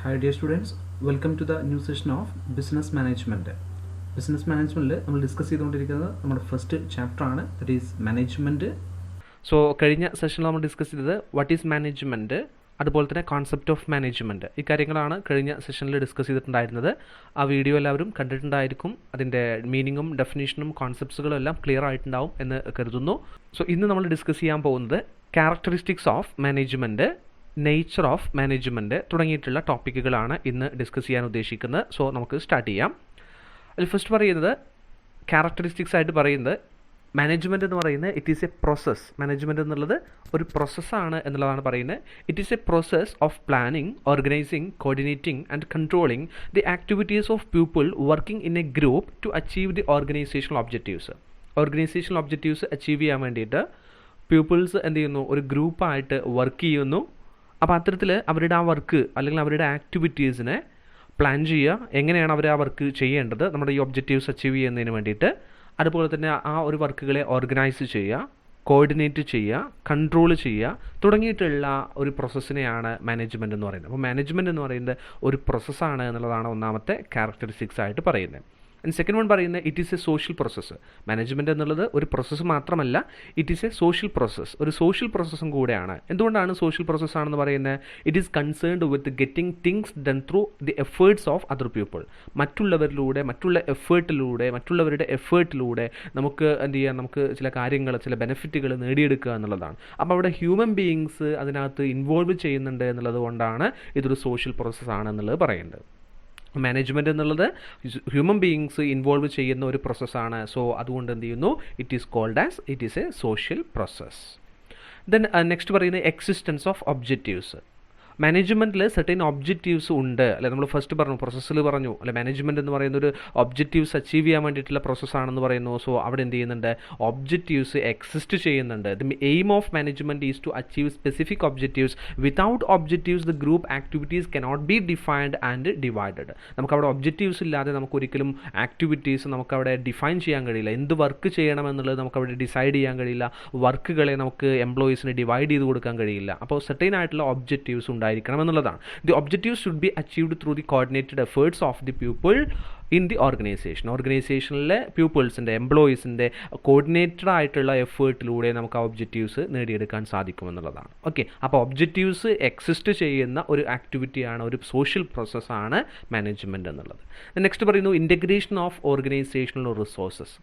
Hi dear students, welcome to the new session of Business Management. Business Management നമ്മൾ discuss ചെയ്തുകൊണ്ടിരിക്കുന്നത് നമ്മുടെ first chapter ആണ്, that is management. So കഴിഞ്ഞ സെഷനിൽ നമ്മൾ ഡിസ്കസ് ചെയ്തത് വാട്ട് ഈസ് മാനേജ്മെൻറ്റ്, അതുപോലെ തന്നെ കോൺസെപ്റ്റ് ഓഫ് മാനേജ്മെൻറ്റ്, ഈ കാര്യങ്ങളാണ് കഴിഞ്ഞ സെഷനിൽ ഡിസ്കസ് ചെയ്തിട്ടുണ്ടായിരുന്നത്. ആ വീഡിയോ എല്ലാവരും കണ്ടിട്ടുണ്ടായിരിക്കും. അതിൻ്റെ മീനിങ്ങും ഡെഫിനേഷനും കോൺസെപ്റ്റ്സുകളും എല്ലാം ക്ലിയർ ആയിട്ടുണ്ടാവും എന്ന് കരുതുന്നു. സോ ഇന്ന് നമ്മൾ ഡിസ്കസ് ചെയ്യാൻ പോകുന്നത് characteristics of management, nature of management തുടങ്ങിയിട്ടുള്ള ടോപ്പിക്കുകളാണ് ഇന്ന് ഡിസ്കസ് ചെയ്യാൻ ഉദ്ദേശിക്കുന്നത്. സോ നമുക്ക് സ്റ്റാർട്ട് ചെയ്യാം. അതിൽ ഫസ്റ്റ് പറയുന്നത് ക്യാരക്ടറിസ്റ്റിക്സ് ആയിട്ട് പറയുന്നത് മാനേജ്മെൻറ്റ് എന്ന് പറയുന്നത് it is a process. Management എന്നുള്ളത് ഒരു പ്രോസസ്സാണ് എന്നുള്ളതാണ് പറയുന്നത്. It is a process of planning, organising, coordinating and controlling the activities of people working in a group to achieve the organisational objectives. Organisational objectives achieve ചെയ്യാൻ വേണ്ടിയിട്ട് people's എന്ത് ചെയ്യുന്നു, ഒരു ഗ്രൂപ്പായിട്ട് വർക്ക് ചെയ്യുന്നു. അപ്പോൾ അത്തരത്തിൽ അവരുടെ ആ വർക്ക് അല്ലെങ്കിൽ അവരുടെ ആക്ടിവിറ്റീസിനെ പ്ലാൻ ചെയ്യുക, എങ്ങനെയാണ് അവർ ആ വർക്ക് ചെയ്യേണ്ടത് നമ്മുടെ ഈ ഒബ്ജക്റ്റീവ്സ് അച്ചീവ് ചെയ്യുന്നതിന് വേണ്ടിയിട്ട്. അതുപോലെ തന്നെ ആ ഒരു വർക്കുകളെ ഓർഗനൈസ് ചെയ്യുക, കോർഡിനേറ്റ് ചെയ്യുക, കൺട്രോൾ ചെയ്യുക തുടങ്ങിയിട്ടുള്ള ഒരു പ്രോസസ്സിനെയാണ് മാനേജ്മെൻറ്റ് എന്ന് പറയുന്നത്. അപ്പോൾ മാനേജ്മെൻറ്റ് എന്ന് പറയുന്നത് ഒരു പ്രോസസ്സാണ് എന്നുള്ളതാണ് ഒന്നാമത്തെ ക്യാരക്ടറിസ്റ്റിക്സ് ആയിട്ട് പറയുന്നത്. ആൻഡ് സെക്കൻഡ് വൺ പറയുന്നത് it is a social process. Management എന്നുള്ളത് ഒരു പ്രോസസ്സ് മാത്രമല്ല, it is a social process, ഒരു സോഷ്യൽ പ്രോസസ്സും കൂടെയാണ്. എന്തുകൊണ്ടാണ് സോഷ്യൽ പ്രോസസ്സാണെന്ന് പറയുന്നത്? It is concerned with getting things done through the efforts of other people. മറ്റുള്ളവരിലൂടെ, മറ്റുള്ളവരുടെ എഫേർട്ടിലൂടെ നമുക്ക് എന്ത് ചെയ്യാം, നമുക്ക് ചില കാര്യങ്ങൾ, ചില ബെനിഫിറ്റുകൾ നേടിയെടുക്കുക എന്നുള്ളതാണ്. അപ്പോൾ അവിടെ ഹ്യൂമൻ ബീയിങ്സ് അതിനകത്ത് ഇൻവോൾവ് ചെയ്യുന്നുണ്ട് എന്നുള്ളത് കൊണ്ടാണ് ഇതൊരു സോഷ്യൽ പ്രോസസ്സാണ് എന്നുള്ളത് പറയുന്നത്. മാനേജ്മെൻറ്റ് എന്നുള്ളത് ഹ്യൂമൻ ബീയിങ്സ് ഇൻവോൾവ് ചെയ്യുന്ന ഒരു പ്രോസസ്സാണ്. സോ അതുകൊണ്ട് എന്ത് ചെയ്യുന്നു, it is called as it is a social process. Then next പറയുന്നത് എക്സിസ്റ്റൻസ് ഓഫ് ഒബ്ജക്റ്റീവ്സ്. മാനേജ്മെൻറ്റിൽ സെർട്ടൈൻ ഒബ്ജക്റ്റീവ്സ് ഉണ്ട് അല്ലെ. നമ്മൾ ഫസ്റ്റ് പറഞ്ഞു, പ്രോസസ്സിൽ പറഞ്ഞു അല്ലെ, മാനേജ്മെൻറ്റ് എന്ന് പറയുന്ന ഒരു ഒബ്ജക്റ്റീവ്സ് അച്ചീവ് ചെയ്യാൻ വേണ്ടിയിട്ടുള്ള പ്രോസസ്സാണെന്ന് പറയുന്നു. സോ അവിടെ എന്ത് ചെയ്യുന്നുണ്ട്, ഒബ്ജക്റ്റീവ്സ് എക്സിസ്റ്റ് ചെയ്യുന്നുണ്ട്. The aim of management is to achieve specific objectives. Without objectives the group activities cannot be defined and divided. നമുക്കവിടെ ഒബ്ജക്റ്റീവ്സ് ഇല്ലാതെ നമുക്കൊരിക്കലും ആക്ടിവിറ്റീസ് നമുക്കവിടെ ഡിഫൈൻ ചെയ്യാൻ കഴിയില്ല. എന്ത് വർക്ക് ചെയ്യണമെന്നുള്ളത് നമുക്കവിടെ ഡിസൈഡ് ചെയ്യാൻ കഴിയില്ല. വർക്കുകളെ നമുക്ക് എംപ്ലോയീസിന് ഡിവൈഡ് ചെയ്ത് കൊടുക്കാൻ കഴിയില്ല. അപ്പോൾ സെർട്ടൈൻ ആയിട്ടുള്ള ഒബ്ജക്റ്റീവ്സ് ഉണ്ടായിരിക്കണം എന്നുള്ളതാണ്. The objectives should be achieved through the coordinated efforts of the people in the organisation. ഓർഗനൈസേഷനിലെ പീപ്പിൾസിൻ്റെ, എംപ്ലോയീസിൻ്റെ കോർഡിനേറ്റഡ് ആയിട്ടുള്ള എഫേർട്ടിലൂടെ നമുക്ക് ആ ഒബ്ജക്റ്റീവ്സ് നേടിയെടുക്കാൻ സാധിക്കുമെന്നുള്ളതാണ്. ഓക്കെ, അപ്പോൾ ഒബ്ജക്റ്റീവ്സ് എക്സിസ്റ്റ് ചെയ്യുന്ന ഒരു ആക്ടിവിറ്റിയാണ്, ഒരു സോഷ്യൽ പ്രോസസ്സാണ് മാനേജ്മെൻറ്റ് എന്നുള്ളത്. നെക്സ്റ്റ് പറയുന്നു ഇൻ്റഗ്രേഷൻ ഓഫ് ഓർഗനൈസേഷണൽ റിസോഴ്സസ്.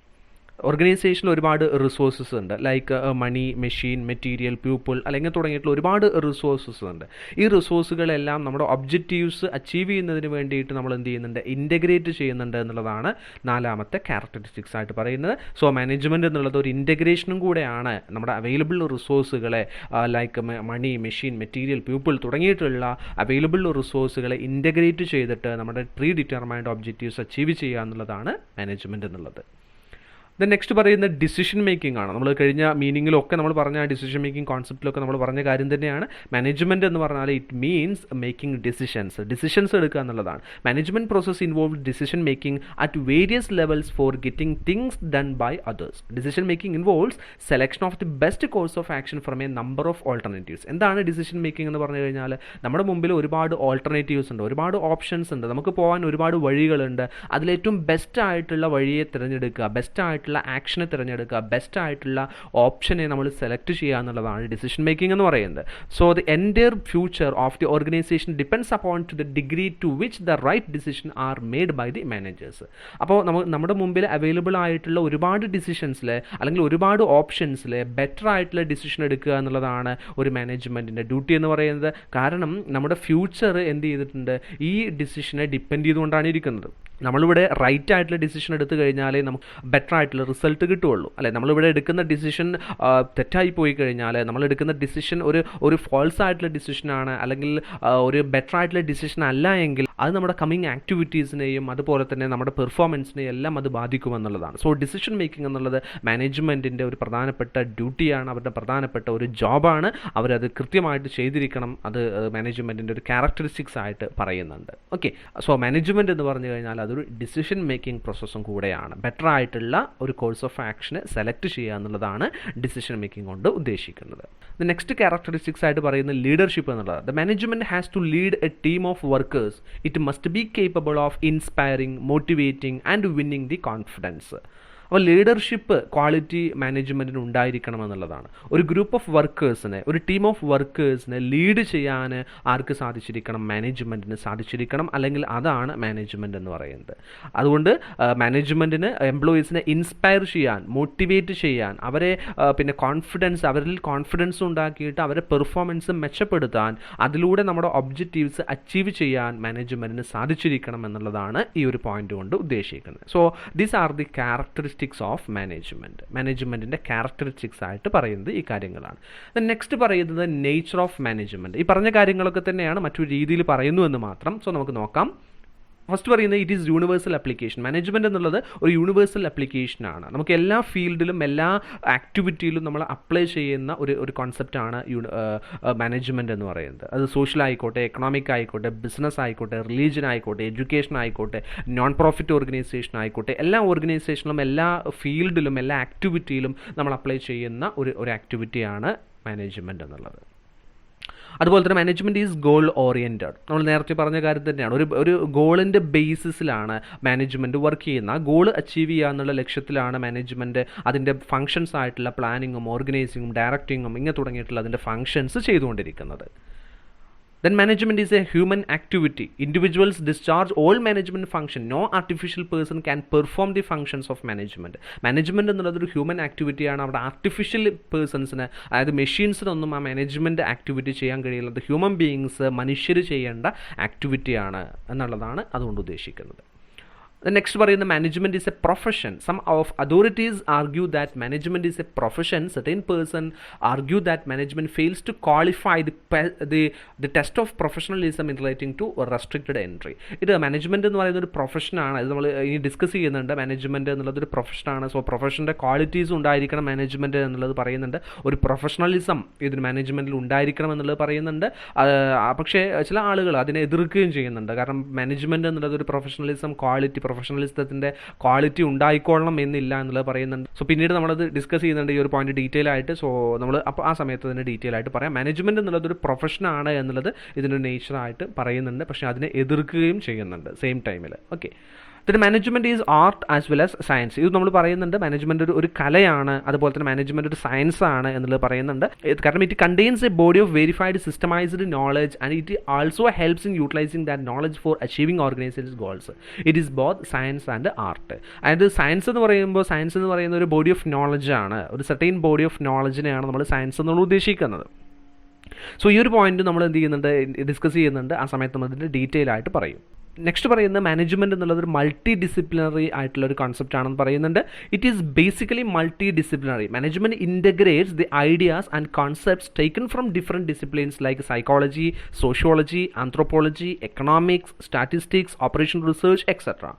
ഓർഗനൈസേഷനിൽ ഒരുപാട് റിസോഴ്സസ് ഉണ്ട്, ലൈക്ക് മണി, മെഷീൻ, മെറ്റീരിയൽ, പീപ്പിൾ അല്ലെങ്കിൽ തുടങ്ങിയിട്ടുള്ള ഒരുപാട് റിസോഴ്സസ് ഉണ്ട്. ഈ റിസോഴ്സുകളെല്ലാം നമ്മുടെ ഒബ്ജക്റ്റീവ്സ് അച്ചീവ് ചെയ്യുന്നതിന് വേണ്ടിയിട്ട് നമ്മൾ എന്ത് ചെയ്യുന്നുണ്ട്, ഇൻ്റഗ്രേറ്റ് ചെയ്യുന്നുണ്ട് എന്നുള്ളതാണ് നാലാമത്തെ ക്യാരക്ടറിസ്റ്റിക്സ് ആയിട്ട് പറയുന്നത്. സോ മാനേജ്മെൻറ്റ് എന്നുള്ളത് ഒരു ഇൻ്റഗ്രേഷനും കൂടെയാണ്. നമ്മുടെ അവൈലബിൾ റിസോഴ്സുകളെ ലൈക്ക് മണി, മെഷീൻ, മെറ്റീരിയൽ, പീപ്പിൾ തുടങ്ങിയിട്ടുള്ള അവൈലബിൾ റിസോഴ്സുകളെ ഇൻ്റഗ്രേറ്റ് ചെയ്തിട്ട് നമ്മുടെ പ്രീ ഡിറ്റർമൈൻഡ് ഒബ്ജക്റ്റീവ്സ് അച്ചീവ് ചെയ്യുക എന്നുള്ളതാണ് മാനേജ്മെൻറ്റ് എന്നുള്ളത്. ദെൻ നെക്സ്റ്റ് പറയുന്നത് ഡിസിഷൻ മേക്കിംഗ് ആണ്. നമ്മൾ കഴിഞ്ഞ മീനിങ്ങിലൊക്കെ നമ്മൾ പറഞ്ഞ ഡിസിഷൻ മേക്കിംഗ് കോൺസെപ്റ്റിലൊക്കെ നമ്മൾ പറഞ്ഞ കാര്യം തന്നെയാണ്. മാനേജ്മെൻറ്റ് എന്ന് പറഞ്ഞാൽ ഇറ്റ് മീൻസ് മേക്കിംഗ് ഡിസിഷൻസ് എടുക്കുക എന്നുള്ളതാണ്. Management process involve decision making at various levels for getting things done by others. Decision making involves selection of the best course of action from a number of alternatives. എന്താണ് decision making എന്ന് പറഞ്ഞു കഴിഞ്ഞാൽ, നമ്മുടെ മുമ്പിൽ ഒരുപാട് alternatives ഉണ്ട്, ഒരുപാട് options ഉണ്ട്, നമുക്ക് പോകാൻ ഒരുപാട് വഴികളുണ്ട്. അതിലേറ്റവും ബെസ്റ്റ് ആയിട്ടുള്ള വഴിയെ തിരഞ്ഞെടുക്കുക, ബെസ്റ്റ് ആയിട്ടുള്ള ആക്ഷനെ തിരഞ്ഞെടുക്കുക, ബെസ്റ്റ് ആയിട്ടുള്ള ഓപ്ഷനെ നമ്മൾ സെലക്ട് ചെയ്യുക എന്നുള്ളതാണ് ഡിസിഷൻ മേക്കിംഗ് എന്ന് പറയുന്നത്. So the entire future of the organisation depends upon to the degree to which the right decision are made by the managers. അപ്പോൾ നമ്മുടെ മുമ്പിൽ അവൈലബിൾ ആയിട്ടുള്ള ഒരുപാട് ഡിസിഷൻസിൽ അല്ലെങ്കിൽ ഒരുപാട് ഓപ്ഷൻസിൽ ബെറ്റർ ആയിട്ടുള്ള ഡിസിഷൻ എടുക്കുക എന്നുള്ളതാണ് ഒരു മാനേജ്മെൻറ്റിൻ്റെ ഡ്യൂട്ടി എന്ന് പറയുന്നത്. കാരണം നമ്മുടെ ഫ്യൂച്ചർ എന്ത് ചെയ്തിട്ടുണ്ട്, ഈ ഡിസിഷനെ ഡിപ്പെൻഡ് ചെയ്തുകൊണ്ടാണ് ഇരിക്കുന്നത്. നമ്മളിവിടെ റൈറ്റ് ആയിട്ടുള്ള ഡിസിഷൻ എടുത്തു കഴിഞ്ഞാലേ നമുക്ക് ബെറ്റർ ആയിട്ടുള്ള റിസൾട്ട് കിട്ടുകയുള്ളൂ അല്ലേ. നമ്മളിവിടെ എടുക്കുന്ന ഡിസിഷൻ തെറ്റായി പോയി കഴിഞ്ഞാൽ, നമ്മൾ എടുക്കുന്ന ഡിസിഷൻ ഒരു ഫോൾസ് ആയിട്ടുള്ള ഡിസിഷനാണ് അല്ലെങ്കിൽ ഒരു ബെറ്റർ ആയിട്ടുള്ള ഡിസിഷൻ അല്ല എങ്കിൽ അത് നമ്മുടെ കമ്മിങ് ആക്ടിവിറ്റീസിനെയും അതുപോലെ തന്നെ നമ്മുടെ പെർഫോമൻസിനെയും എല്ലാം അത് ബാധിക്കുമെന്നുള്ളതാണ്. സോ ഡിസിഷൻ മേക്കിംഗ് എന്നുള്ളത് മാനേജ്മെൻറ്റിൻ്റെ ഒരു പ്രധാനപ്പെട്ട ഡ്യൂട്ടിയാണ്, അവരുടെ പ്രധാനപ്പെട്ട ഒരു ജോബാണ്. അവരത് കൃത്യമായിട്ട് ചെയ്തിരിക്കണം. അത് മാനേജ്മെൻറ്റിൻ്റെ ഒരു ക്യാരക്ടറിസ്റ്റിക്സ് ആയിട്ട് പറയുന്നുണ്ട്. ഓക്കെ, സോ മാനേജ്മെൻറ്റ് എന്ന് പറഞ്ഞു കഴിഞ്ഞാൽ അതൊരു ഡിസിഷൻ മേക്കിംഗ് പ്രോസസ്സും കൂടെയാണ്. ബെറ്റർ ആയിട്ടുള്ള ഒരു കോഴ്സ് ഓഫ് ആക്ഷനെ സെലക്ട് ചെയ്യുക എന്നുള്ളതാണ് ഡിസിഷൻ മേക്കിംഗ് കൊണ്ട് ഉദ്ദേശിക്കുന്നത്. നെക്സ്റ്റ് ക്യാരക്ടറിസ്റ്റിക്സ് ആയിട്ട് പറയുന്നത് ലീഡർഷിപ്പ് എന്നുള്ളത്. The management has to lead a team of workers. It must be capable of inspiring, motivating and winning the confidence. അപ്പോൾ ലീഡർഷിപ്പ് ക്വാളിറ്റി മാനേജ്മെൻറ്റിന് ഉണ്ടായിരിക്കണം എന്നുള്ളതാണ്. ഒരു ഗ്രൂപ്പ് ഓഫ് വർക്കേഴ്സിനെ, ഒരു ടീം ഓഫ് വർക്കേഴ്സിനെ ലീഡ് ചെയ്യാൻ ആർക്ക് സാധിച്ചിരിക്കണം? മാനേജ്മെൻറ്റിന് സാധിച്ചിരിക്കണം. അല്ലെങ്കിൽ അതാണ് മാനേജ്മെൻറ്റ് എന്ന് പറയുന്നത്. അതുകൊണ്ട് മാനേജ്മെൻറ്റിന് എംപ്ലോയീസിനെ ഇൻസ്പയർ ചെയ്യാൻ, മോട്ടിവേറ്റ് ചെയ്യാൻ, അവരെ പിന്നെ അവരിൽ കോൺഫിഡൻസ് ഉണ്ടാക്കിയിട്ട് അവരെ പെർഫോമൻസ് മെച്ചപ്പെടുത്താൻ, അതിലൂടെ നമ്മുടെ ഒബ്ജക്റ്റീവ്സ് അച്ചീവ് ചെയ്യാൻ മാനേജ്മെൻറ്റിന് സാധിച്ചിരിക്കണം എന്നുള്ളതാണ് ഈ ഒരു പോയിന്റ് കൊണ്ട് ഉദ്ദേശിക്കുന്നത്. So these are the characteristics of management. മാനേജ്മെൻറ്റിൻ്റെ ക്യാരക്ടറിസ്റ്റിക്സ് ആയിട്ട് പറയുന്നത് ഈ കാര്യങ്ങളാണ്. നെക്സ്റ്റ് പറയുന്നത് നേച്ചർ ഓഫ് മാനേജ്മെൻറ്റ്. ഈ പറഞ്ഞ കാര്യങ്ങളൊക്കെ തന്നെയാണ്, മറ്റൊരു രീതിയിൽ പറയുന്നു എന്ന് മാത്രം. സോ നമുക്ക് നോക്കാം. ഫസ്റ്റ് പറയുന്നത് it is universal application. Management എന്നുള്ളത് ഒരു യൂണിവേഴ്സൽ ആപ്ലിക്കേഷനാണ്. നമുക്ക് എല്ലാ ഫീൽഡിലും എല്ലാ ആക്ടിവിറ്റിയിലും നമ്മൾ അപ്ലൈ ചെയ്യുന്ന ഒരു കോൺസെപ്റ്റാണ് മാനേജ്മെൻറ്റ് എന്ന് പറയുന്നത്. അത് സോഷ്യൽ ആയിക്കോട്ടെ, എക്കണോമിക് ആയിക്കോട്ടെ, ബിസിനസ് ആയിക്കോട്ടെ, റിലീജിയൻ ആയിക്കോട്ടെ, എഡ്യൂക്കേഷൻ ആയിക്കോട്ടെ, നോൺ പ്രോഫിറ്റ് ഓർഗനൈസേഷൻ ആയിക്കോട്ടെ, എല്ലാ ഓർഗനൈസേഷനിലും എല്ലാ ഫീൽഡിലും എല്ലാ ആക്ടിവിറ്റിയിലും നമ്മൾ അപ്ലൈ ചെയ്യുന്ന ഒരു ആക്ടിവിറ്റിയാണ് മാനേജ്മെൻറ്റ് എന്നുള്ളത്. അതുപോലെ തന്നെ മാനേജ്മെൻറ്റ് ഈസ് ഗോൾ ഓറിയൻറ്റഡ്. നമ്മൾ നേരത്തെ പറഞ്ഞ കാര്യം തന്നെയാണ്. ഒരു ഗോളിൻ്റെ ബേസിസിലാണ് മാനേജ്മെൻറ്റ് വർക്ക് ചെയ്യുന്നത്. ആ ഗോൾ അച്ചീവ് ചെയ്യുക എന്നുള്ള ലക്ഷ്യത്തിലാണ് മാനേജ്മെൻറ്റ് അതിൻ്റെ ഫങ്ഷൻസ് ആയിട്ടുള്ള പ്ലാനിങ്ങും ഓർഗനൈസിങ്ങും ഡയറക്റ്റിങ്ങും ഇങ്ങനെ തുടങ്ങിയിട്ടുള്ള അതിൻ്റെ ഫങ്ഷൻസ് ചെയ്തുകൊണ്ടിരിക്കുന്നത്. Then management is a human activity. Individuals discharge all management function. No artificial person can perform the functions of management. Management എന്നുള്ളതൊരു ഹ്യൂമൻ ആക്ടിവിറ്റിയാണ്. അവിടെ ആർട്ടിഫിഷ്യൽ പേഴ്സൺസിന്, അതായത് മെഷീൻസിനൊന്നും ആ മാനേജ്മെൻറ്റ് ആക്ടിവിറ്റി ചെയ്യാൻ കഴിയില്ല. അത് ഹ്യൂമൻ ബീയിങ്സ്, മനുഷ്യർ ചെയ്യേണ്ട ആക്ടിവിറ്റിയാണ് എന്നുള്ളതാണ് അതുകൊണ്ട് ഉദ്ദേശിക്കുന്നത്. നെക്സ്റ്റ് പറയുന്ന management is a profession. Some of authorities argue that management is a profession. Certain person argue that management fails to qualify the test of professionalism in relating to restricted entry. ഇത് management എന്ന് പറയുന്ന ഒരു പ്രൊഫഷനാണ്. ഇത് നമ്മൾ ഇനി discuss ചെയ്യുന്നുണ്ട്. Management എന്നുള്ളതൊരു പ്രൊഫഷനാണ്. So പ്രൊഫഷൻ്റെ qualities ഉണ്ടായിരിക്കണം മാനേജ്മെൻറ്റ് എന്നുള്ളത് പറയുന്നുണ്ട്. ഒരു പ്രൊഫഷണലിസം ഇതിന് മാനേജ്മെൻറ്റിൽ ഉണ്ടായിരിക്കണം എന്നുള്ളത് പറയുന്നുണ്ട്. പക്ഷേ ചില ആളുകൾ അതിനെ എതിർക്കുകയും ചെയ്യുന്നുണ്ട്. കാരണം മാനേജ്മെൻറ്റ് എന്നുള്ളത് ഒരു പ്രൊഫഷണലിസം പ്രൊഫഷണലിസത്തിൻ്റെ ക്വാളിറ്റി ഉണ്ടായിക്കൊള്ളണം എന്നില്ല എന്നുള്ളത് പറയുന്നുണ്ട്. സോ പിന്നീട് നമ്മളത് ഡിസ്കസ് ചെയ്യുന്നുണ്ട് ഈ ഒരു പോയിന്റ് ഡീറ്റെയിൽ ആയിട്ട്. സോ നമ്മൾ അപ്പോൾ ആ സമയത്ത് തന്നെ ഡീറ്റെയിൽ ആയിട്ട് പറയാം. മാനേജ്മെൻറ്റ് എന്നുള്ളത് ഒരു പ്രൊഫഷനാണ് എന്നുള്ളത് ഇതിൻ്റെ നേച്ചറായിട്ട് പറയുന്നുണ്ട്. പക്ഷേ അതിനെ എതിർക്കുകയും ചെയ്യുന്നുണ്ട് സെയിം ടൈമിൽ. Okay, then management is art as well as science. ഇത് നമ്മൾ പറയുന്നുണ്ട്. മാനേജ്മെൻറ്റ് ഒരു കലയാണ്, അതുപോലെ തന്നെ മാനേജ്മെൻറ്റ് ഒരു സയൻസ് ആണ് എന്നുള്ളത് പറയുന്നുണ്ട്. കാരണം it contains a body of verified systematised knowledge and it also helps in utilising that knowledge for achieving organisation goals. It is both science and art. അതായത് സയൻസ് എന്ന് പറയുന്ന ഒരു ബോഡി ഓഫ് നോളജ് ആണ്. ഒരു സർട്ടൈൻ ബോഡി ഓഫ് നോളജിനെയാണ് നമ്മൾ science എന്നുള്ള ഉദ്ദേശിക്കുന്നത്. So ഈ ഒരു പോയിന്റ് നമ്മൾ എന്ത് ചെയ്യുന്നുണ്ട്, ഡിസ്കസ് ചെയ്യുന്നുണ്ട്. ആ സമയത്ത് നമ്മൾ ഇതിൻ്റെ ഡീറ്റെയിൽ ആയിട്ട് പറയും. നെക്സ്റ്റ് പറയുന്നത് മാനേജ്മെൻറ്റ് എന്നുള്ളത് ഒരു മൾട്ടി ഡിസിപ്ലിനറി ആയിട്ടുള്ള ഒരു കോൺസെപ്റ്റ് ആണെന്ന് പറയുന്നുണ്ട്. It is basically multi disciplinary. Management integrates the ideas and concepts taken from different disciplines like psychology, sociology, anthropology, economics, statistics, operation research etcetera.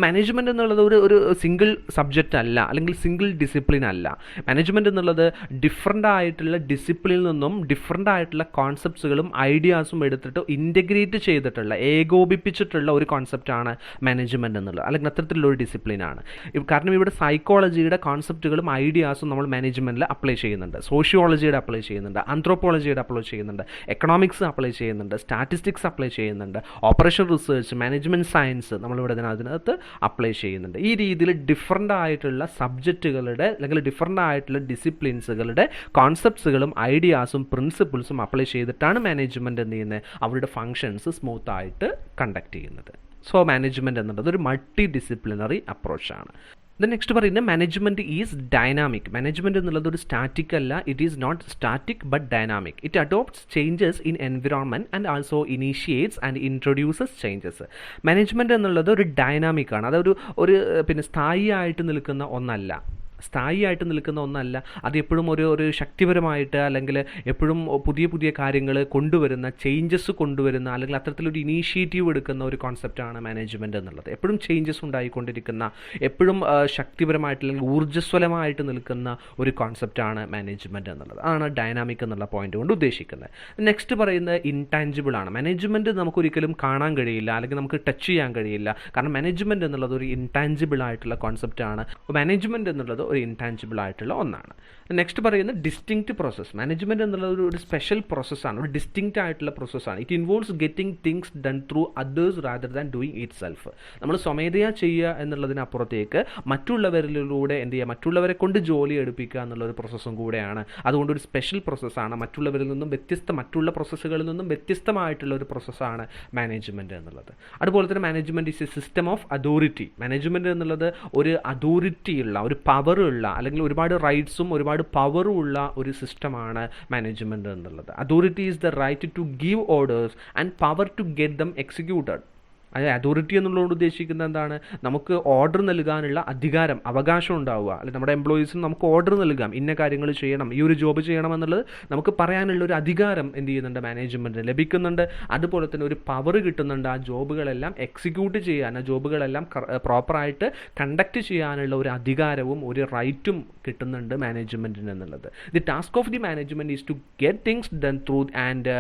Management എന്നുള്ളത് ഒരു സിംഗിൾ സബ്ജക്റ്റ് അല്ല, അല്ലെങ്കിൽ സിംഗിൾ ഡിസിപ്ലിൻ അല്ല. Management എന്നുള്ളത് different ആയിട്ടുള്ള ഡിസിപ്ലിനിൽ നിന്നും different ആയിട്ടുള്ള കോൺസെപ്റ്റ്സുകളും ഐഡിയാസും എടുത്തിട്ട് ഇൻ്റഗ്രേറ്റ് ചെയ്തിട്ടുള്ള, ഏകോപിപ്പിച്ചിട്ടുള്ള ഒരു കോൺസെപ്റ്റാണ് മാനേജ്മെൻറ്റ് എന്നുള്ളത്, അല്ലെങ്കിൽ അത്തരത്തിലുള്ള ഒരു ഡിസിപ്ലിനാണ്. കാരണം ഇവിടെ സൈക്കോളജിയുടെ കോൺസെപ്റ്റുകളും ഐഡിയാസും നമ്മൾ മാനേജ്മെൻറ്റിൽ അപ്ലൈ ചെയ്യുന്നുണ്ട്. സോഷ്യോളജിയുടെ അപ്ലൈ ചെയ്യുന്നുണ്ട്, ആന്ത്രോപോളജിയുടെ അപ്ലൈ ചെയ്യുന്നുണ്ട്, എക്കണോമിക്സ് അപ്ലൈ ചെയ്യുന്നുണ്ട്, സ്റ്റാറ്റിസ്റ്റിക്സ് അപ്ലൈ ചെയ്യുന്നുണ്ട്, ഓപ്പറേഷൻ റിസർച്ച്, മാനേജ്മെൻറ്റ് സയൻസ് നമ്മളിവിടെ അതിനകത്ത് അപ്ലൈ ചെയ്യുന്നുണ്ട്. ഈ രീതിയിൽ ഡിഫറെൻ്റ് ആയിട്ടുള്ള സബ്ജക്റ്റുകളുടെ അല്ലെങ്കിൽ ഡിഫറെൻ്റ് ആയിട്ടുള്ള ഡിസിപ്ലിൻസുകളുടെ കോൺസെപ്റ്റ്സുകളും ഐഡിയാസും പ്രിൻസിപ്പിൾസും അപ്ലൈ ചെയ്തിട്ടാണ് മാനേജ്മെൻറ്റ് എന്ത് ചെയ്യുന്നത്, അവരുടെ ഫങ്ഷൻസ് സ്മൂത്തായിട്ട് കണ്ടക്ട് ചെയ്യുന്നത്. സോ മാനേജ്മെൻറ്റ് എന്നുള്ളത് ഒരു മൾട്ടി ഡിസിപ്ലിനറി അപ്രോച്ചാണ്. നെക്സ്റ്റ് പറയുന്നത് മാനേജ്മെൻറ്റ് ഈസ് ഡൈനാമിക്. മാനേജ്മെൻറ്റ് എന്നുള്ളത് ഒരു സ്റ്റാറ്റിക് അല്ല. It is not static but dynamic. It adopts changes in environment and also initiates and introduces changes. Management എന്നുള്ളത് ഒരു ഡൈനാമിക് ആണ്. അതൊരു പിന്നെ സ്ഥായിയായിട്ട് നിൽക്കുന്ന ഒന്നല്ല. സ്ഥായിയായിട്ട് നിൽക്കുന്ന ഒന്നല്ല. അത് എപ്പോഴും ഒരു ശക്തിപരമായിട്ട് അല്ലെങ്കിൽ എപ്പോഴും പുതിയ കാര്യങ്ങൾ കൊണ്ടുവരുന്ന, ചേഞ്ചസ് കൊണ്ടുവരുന്ന, അല്ലെങ്കിൽ അത്തരത്തിലൊരു ഇനീഷ്യേറ്റീവ് എടുക്കുന്ന ഒരു കോൺസെപ്റ്റാണ് മാനേജ്മെൻറ്റ് എന്നുള്ളത്. എപ്പോഴും ചേഞ്ചസ് ഉണ്ടായിക്കൊണ്ടിരിക്കുന്ന, എപ്പോഴും ശക്തിപരമായിട്ട് അല്ലെങ്കിൽ ഊർജ്ജസ്വലമായിട്ട് നിൽക്കുന്ന ഒരു കോൺസെപ്റ്റാണ് മാനേജ്മെൻറ്റ് എന്നുള്ളത്. അതാണ് ഡൈനാമിക് എന്നുള്ള പോയിന്റ് കൊണ്ട് ഉദ്ദേശിക്കുന്നത്. നെക്സ്റ്റ് പറയുന്നത് ഇൻടാഞ്ചിബിൾ ആണ്. മാനേജ്മെൻറ്റ് നമുക്കൊരിക്കലും കാണാൻ കഴിയില്ല, അല്ലെങ്കിൽ നമുക്ക് ടച്ച് ചെയ്യാൻ കഴിയില്ല. കാരണം മാനേജ്മെൻറ്റ് എന്നുള്ളത് ഒരു ഇൻടാഞ്ചിബിൾ ആയിട്ടുള്ള കോൺസെപ്റ്റാണ്. മാനേജ്മെൻറ്റ് എന്നുള്ളത് ഒരു ഇൻടാഞ്ചിബിൾ ആയിട്ടുള്ള ഒന്നാണ്. നെക്സ്റ്റ് പറയുന്നത് ഡിസ്റ്റിങ്ക്റ്റ് പ്രോസസ്സ്. മാനേജ്മെൻറ്റ് എന്നുള്ളത് ഒരു സ്പെഷ്യൽ പ്രോസസ്സാണ്, ഒരു ഡിസ്റ്റിങ്ക്റ്റ് ആയിട്ടുള്ള പ്രോസസ്സാണ്. It involves getting things done through others rather than doing it self. നമ്മൾ സ്വമേധയാ ചെയ്യുക എന്നുള്ളതിനപ്പുറത്തേക്ക് മറ്റുള്ളവരിലൂടെ എന്ത് ചെയ്യുക, മറ്റുള്ളവരെ കൊണ്ട് ജോലി എടുപ്പിക്കുക എന്നുള്ളൊരു പ്രോസസ്സും കൂടെയാണ്. അതുകൊണ്ട് ഒരു സ്പെഷ്യൽ പ്രോസസ്സാണ്. മറ്റുള്ളവരിൽ നിന്നും മറ്റുള്ള പ്രോസസ്സുകളിൽ നിന്നും വ്യത്യസ്തമായിട്ടുള്ള ഒരു പ്രോസസ്സാണ് മാനേജ്മെൻറ്റ് എന്നുള്ളത്. അതുപോലെ തന്നെ management is A system of authority. Management എന്നുള്ളത് ഒരു അതോറിറ്റിയുള്ള, ഒരു പവറുള്ള, അല്ലെങ്കിൽ ഒരുപാട് റൈറ്റ്സും ഒരുപാട് പവറും ഉള്ള ഒരു സിസ്റ്റമാണ് മാനേജ്മെൻറ്റ് എന്നുള്ളത്. Authority is the right to give orders and power to get them executed. അതായത് അതോറിറ്റി എന്നുള്ളതുകൊണ്ട് ഉദ്ദേശിക്കുന്നത് എന്താണ്? നമുക്ക് ഓർഡർ നൽകാനുള്ള അധികാരം, അവകാശം ഉണ്ടാവുക. അല്ലെങ്കിൽ നമ്മുടെ എംപ്ലോയീസിന് നമുക്ക് ഓർഡർ നൽകാം, ഇന്ന കാര്യങ്ങൾ ചെയ്യണം, ഈ ഒരു ജോബ് ചെയ്യണം എന്നുള്ളത് നമുക്ക് പറയാനുള്ള ഒരു അധികാരം എന്ത് ചെയ്യുന്നുണ്ട്, മാനേജ്മെൻറ്റിന് ലഭിക്കുന്നുണ്ട്. അതുപോലെ തന്നെ ഒരു പവർ കിട്ടുന്നുണ്ട്. ആ ജോബുകളെല്ലാം എക്സിക്യൂട്ട് ചെയ്യാൻ, ആ ജോബുകളെല്ലാം പ്രോപ്പറായിട്ട് കണ്ടക്ട് ചെയ്യാനുള്ള ഒരു അധികാരവും ഒരു റൈറ്റും കിട്ടുന്നുണ്ട് മാനേജ്മെൻറ്റിന് എന്നുള്ളത്. The task of the management is to get things done through and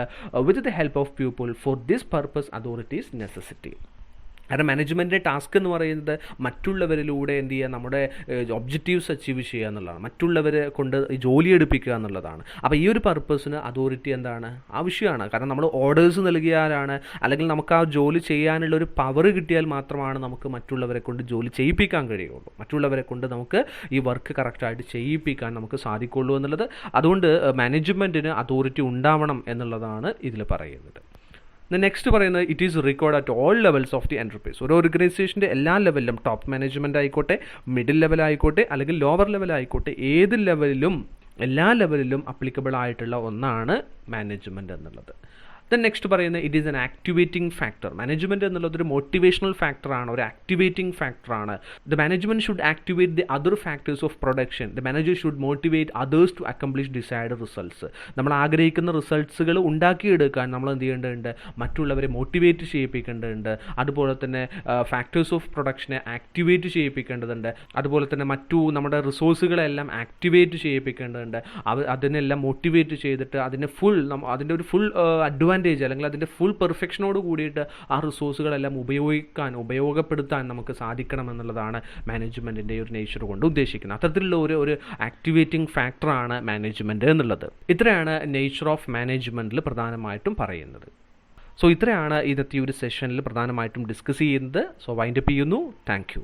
with the help of people. For this purpose authority is necessity. കാരണം മാനേജ്മെൻറ്റിൻ്റെ ടാസ്ക് എന്ന് പറയുന്നത് മറ്റുള്ളവരിലൂടെ എന്ത് ചെയ്യുക, നമ്മുടെ ഒബ്ജക്റ്റീവ്സ് അച്ചീവ് ചെയ്യുക എന്നുള്ളതാണ്, മറ്റുള്ളവരെ കൊണ്ട് ജോലി എടുപ്പിക്കുക എന്നുള്ളതാണ്. അപ്പോൾ ഈ ഒരു പർപ്പസിന് അതോറിറ്റി എന്താണ്, ആവശ്യമാണ്. കാരണം നമ്മൾ ഓർഡേഴ്സ് നൽകിയാലാണ്, അല്ലെങ്കിൽ നമുക്ക് ആ ജോലി ചെയ്യാനുള്ള ഒരു പവർ കിട്ടിയാൽ മാത്രമാണ് നമുക്ക് മറ്റുള്ളവരെ കൊണ്ട് ജോലി ചെയ്യിപ്പിക്കാൻ കഴിയുള്ളൂ, മറ്റുള്ളവരെ കൊണ്ട് നമുക്ക് ഈ വർക്ക് കറക്റ്റായിട്ട് ചെയ്യിപ്പിക്കാൻ നമുക്ക് സാധിക്കുള്ളൂ എന്നുള്ളത്. അതുകൊണ്ട് മാനേജ്മെൻറ്റിന് അതോറിറ്റി ഉണ്ടാവണം എന്നുള്ളതാണ് ഇതിൽ പറയുന്നത്. നെക്സ്റ്റ് പറയുന്നത് it is required at all levels of the enterprise. ഒരു ഓർഗനൈസേഷൻ്റെ എല്ലാ ലെവലിലും, ടോപ്പ് മാനേജ്മെൻറ്റ് ആയിക്കോട്ടെ, മിഡിൽ ലെവൽ ആയിക്കോട്ടെ, അല്ലെങ്കിൽ ലോവർ ലെവൽ ആയിക്കോട്ടെ, ഏത് ലെവലിലും എല്ലാ ലെവലിലും അപ്ലിക്കബിൾ ആയിട്ടുള്ള ഒന്നാണ് മാനേജ്മെൻറ്റ് എന്നുള്ളത്. ദെൻ നെക്സ്റ്റ് പറയുന്നത് it is an activating factor. Management എന്നുള്ളത് ഒരു മോട്ടിവേഷണൽ ഫാക്ടറാണ്, ഒരു ആക്ടിവേറ്റിംഗ് ഫാക്ടറാണ്. The management should activate the other factors of production. The manager should motivate others to accomplish desired results. നമ്മൾ ആഗ്രഹിക്കുന്ന റിസൾട്ട്സുകൾ ഉണ്ടാക്കിയെടുക്കാൻ നമ്മൾ എന്ത് ചെയ്യേണ്ടതുണ്ട്, മറ്റുള്ളവരെ മോട്ടിവേറ്റ് ചെയ്യിപ്പിക്കേണ്ടതുണ്ട്. അതുപോലെ തന്നെ ഫാക്ടേഴ്സ് ഓഫ് പ്രൊഡക്ഷനെ ആക്ടിവേറ്റ് ചെയ്യിപ്പിക്കേണ്ടതുണ്ട്. അതുപോലെ തന്നെ നമ്മുടെ റിസോഴ്സുകളെല്ലാം ആക്ടിവേറ്റ് ചെയ്യിപ്പിക്കേണ്ടതുണ്ട്. അതിനെല്ലാം മോട്ടിവേറ്റ് ചെയ്തിട്ട് അതിൻ്റെ ഒരു ഫുൾ അഡ്വാൻറ്റേജ്, അല്ലെങ്കിൽ അതിൻ്റെ ഫുൾ പെർഫെക്ഷനോട് കൂടിയിട്ട് ആ റിസോഴ്സുകളെല്ലാം ഉപയോഗപ്പെടുത്താൻ നമുക്ക് സാധിക്കണം എന്നുള്ളതാണ് മാനേജ്മെൻറ്റിൻ്റെ ഒരു നേച്ചർ കൊണ്ട് ഉദ്ദേശിക്കുന്നത്. അത്തരത്തിലുള്ള ഒരു ആക്ടിവേറ്റിംഗ് ഫാക്ടറാണ് മാനേജ്മെൻറ്റ് എന്നുള്ളത്. ഇത്രയാണ് നേച്ചർ ഓഫ് മാനേജ്മെൻറ്റിൽ പ്രധാനമായിട്ടും പറയുന്നത്. സോ ഇത്രയാണ് ഇന്നത്തെ ഒരു സെഷനിൽ പ്രധാനമായിട്ടും ഡിസ്കസ് ചെയ്യുന്നത്. സോ വൈൻഡപ്പ് ചെയ്യുന്നു. Thank you.